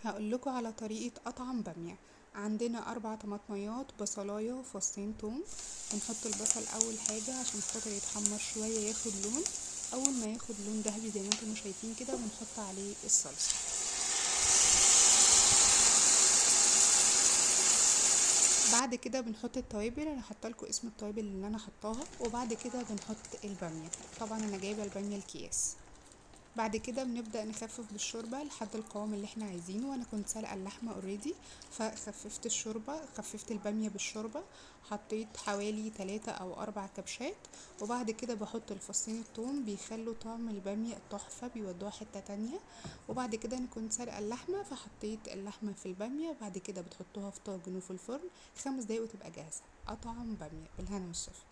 هقول لكم على طريقة أطعم بامية. عندنا 4 طماطميات، بصلاية، وفصين توم. بنحط البصل أول حاجة عشان خاطر يتحمر شوية ياخد لون. أول ما ياخد لون ذهبي زي ما انتم شايفين كده بنحط عليه الصلصة. بعد كده بنحط التوابل، انا حاطه لكم اسم التوابل اللي انا حطاها. وبعد كده بنحط الباميه، طبعا انا جايبه الباميه الكياس. بعد كده بنبدأ نخفف بالشوربة لحد القوام اللي احنا عايزينه، وانا كنت سلقة اللحمة اوريدي فخففت الشوربة، خففت البامية بالشوربة. حطيت حوالي 3 أو 4 كبشات. وبعد كده بحط الفصين التوم بيخلوا طعم البامية تحفة، بيودوها حتة تانية. وبعد كده انا كنت سلقة اللحمة فحطيت اللحمة في البامية، بعد كده بتحطوها في طاجن وفي الفرن 5 دقايق وتبقى جاهزة. أطعم بامية بالهنا والشفا.